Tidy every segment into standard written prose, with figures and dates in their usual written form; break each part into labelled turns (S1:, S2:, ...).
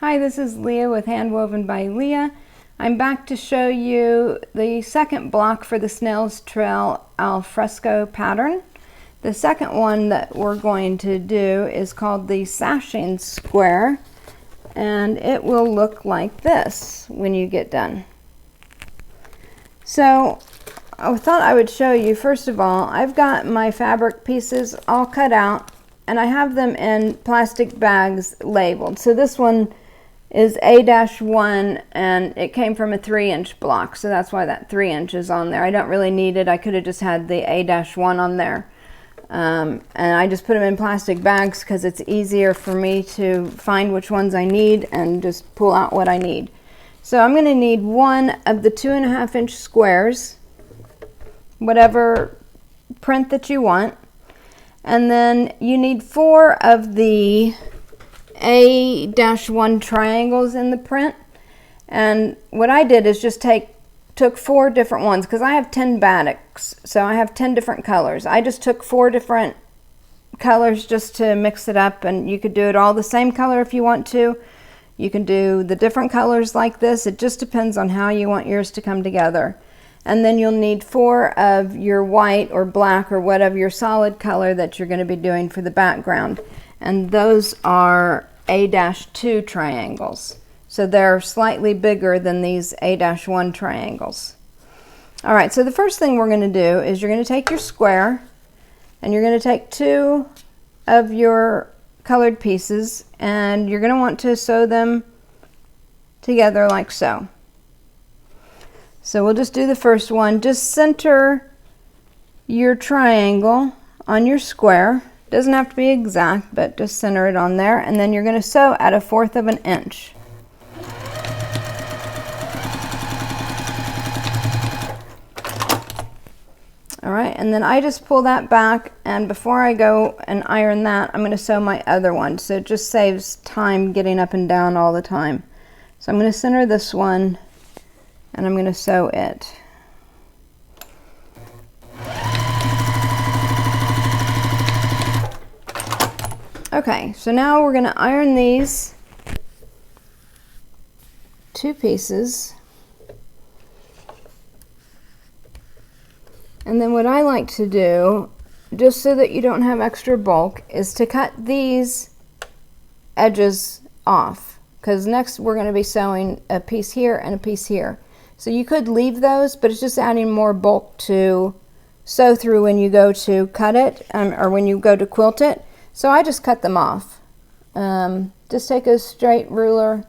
S1: Hi, this is Leah with Handwoven by Leah. I'm back to show you the second block for the Snails Trail al Fresco pattern. The second one that we're going to do is called the sashing square, and it will look like this when you get done. So I thought I would show you, first of all, I've got my fabric pieces all cut out and I have them in plastic bags labeled. So this one is A-1 and it came from a 3-inch block, so that's why that 3 inches on there. I don't really need it. I could have just had the A-1 on there. And I just put them in plastic bags because it's easier for me to find which ones I need and just pull out what I need. So I'm going to need one of the 2.5-inch squares, whatever print that you want, and then you need 4 of the A-1 triangles in the print. And what I did is just took 4 different ones, because I have 10 batiks, so I have 10 different colors. I just took 4 different colors just to mix it up, and you could do it all the same color if you want to. You can do the different colors like this. It just depends on how you want yours to come together. And then you'll need 4 of your white or black or whatever your solid color that you're going to be doing for the background. And those are A-2 triangles. So they're slightly bigger than these A-1 triangles. All right, so the first thing we're going to do is you're going to take your square and you're going to take 2 of your colored pieces and you're going to want to sew them together like so. So we'll just do the first one. Just center your triangle on your square. Doesn't have to be exact, but just center it on there, and then you're going to sew at 1/4 of an inch. All right, and then I just pull that back, and before I go and iron that, I'm going to sew my other one, so it just saves time getting up and down all the time. So I'm going to center this one, and I'm going to sew it. Okay, so now we're going to iron these 2 pieces. And then what I like to do, just so that you don't have extra bulk, is to cut these edges off, because next we're going to be sewing a piece here and a piece here. So you could leave those, but it's just adding more bulk to sew through when you go to cut it, or when you go to quilt it. So I just cut them off. Just take a straight ruler.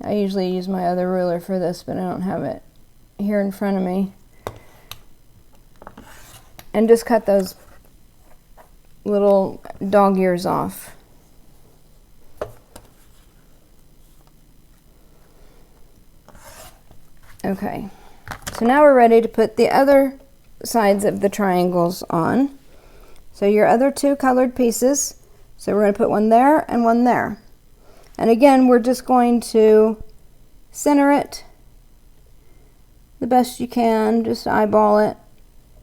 S1: I usually use my other ruler for this, but I don't have it here in front of me. And just cut those little dog ears off. Okay, so now we're ready to put the other sides of the triangles on. So your other 2 colored pieces, so we're going to put one there and one there. And again, we're just going to center it the best you can, just eyeball it,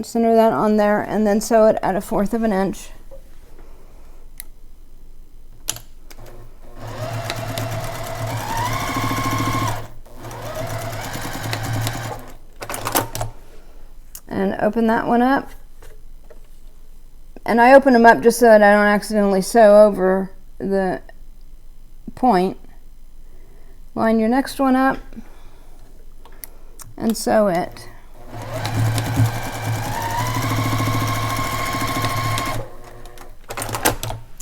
S1: center that on there, and then sew it at 1/4 of an inch. And open that one up. And I open them up just so that I don't accidentally sew over the point. Line your next one up and sew it.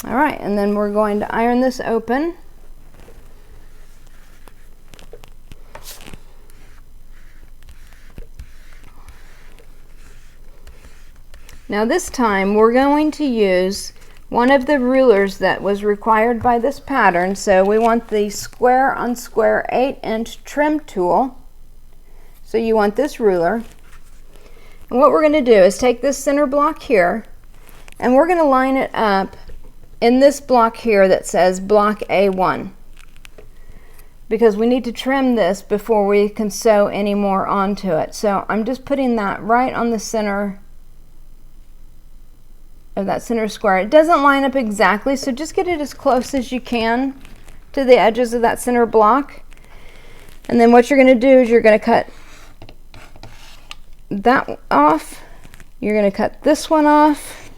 S1: All right, and then we're going to iron this open. Now this time we're going to use one of the rulers that was required by this pattern. So we want the square on square 8-inch trim tool. So you want this ruler. And what we're going to do is take this center block here and we're going to line it up in this block here that says block A1, because we need to trim this before we can sew any more onto it. So I'm just putting that right on the center of that center square. It doesn't line up exactly, so just get it as close as you can to the edges of that center block. And then what you're going to do is you're going to cut that off. You're going to cut this one off.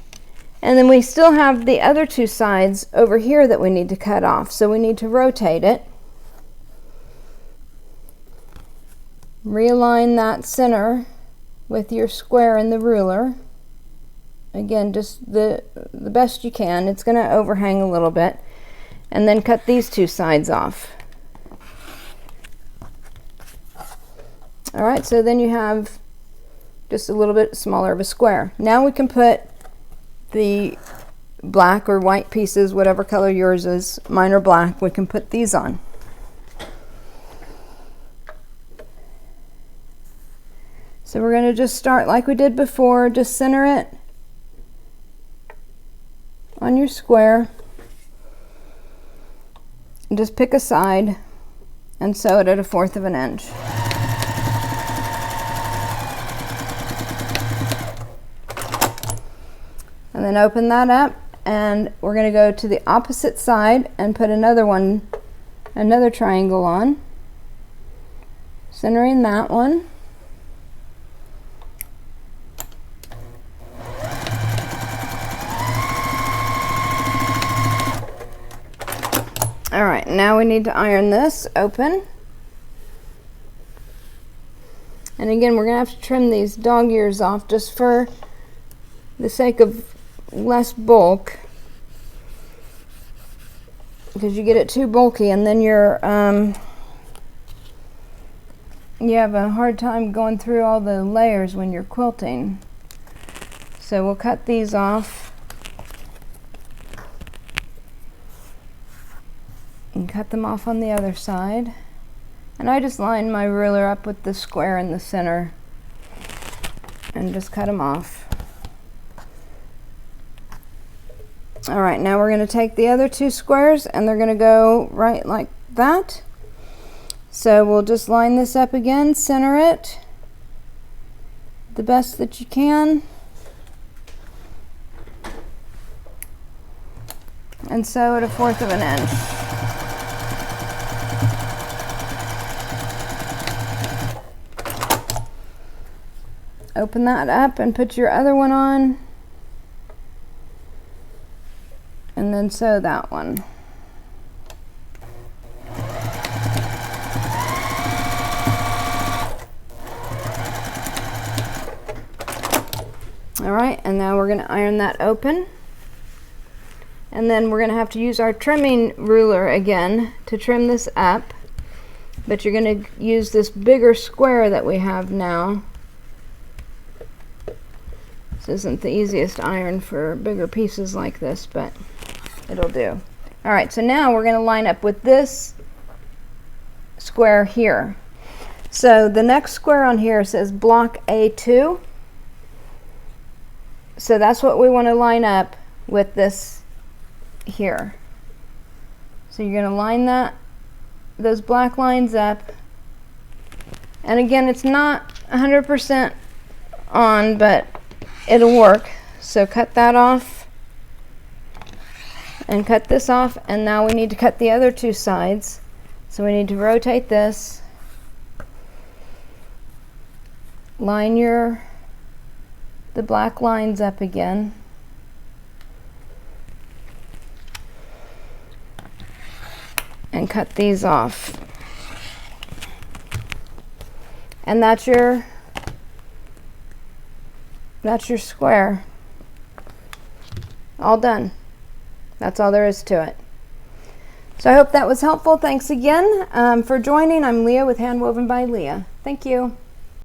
S1: And then we still have the other two sides over here that we need to cut off. So we need to rotate it. Realign that center with your square in the ruler. Again, just the best you can. It's going to overhang a little bit. And then cut these two sides off. Alright, so then you have just a little bit smaller of a square. Now we can put the black or white pieces, whatever color yours is. Mine are black. We can put these on. So we're going to just start like we did before. Just center it on your square. And just pick a side and sew it at 1/4 of an inch. And then open that up, and we're going to go to the opposite side and put another triangle on, centering that one. All right, now we need to iron this open. And again, we're going to have to trim these dog ears off just for the sake of less bulk, because you get it too bulky and then you have a hard time going through all the layers when you're quilting. So we'll cut these off and cut them off on the other side. And I just line my ruler up with the square in the center and just cut them off. All right, now we're going to take the other two squares and they're going to go right like that. So we'll just line this up again, center it the best that you can, and sew it 1/4 of an inch. Open that up and put your other one on. And then sew that one. All right, and now we're going to iron that open. And then we're going to have to use our trimming ruler again to trim this up. But you're going to use this bigger square that we have now. This isn't the easiest iron for bigger pieces like this, but it'll do. All right, so now we're going to line up with this square here. So the next square on here says block A2. So that's what we want to line up with this here. So you're going to line those black lines up. And again, it's not 100% on, but it'll work. So cut that off. And cut this off, and now we need to cut the other two sides. So we need to rotate this, line the black lines up again, and cut these off. And that's your square. All done. That's all there is to it. So I hope that was helpful. Thanks again for joining. I'm Leah with Handwoven by Leah. Thank you.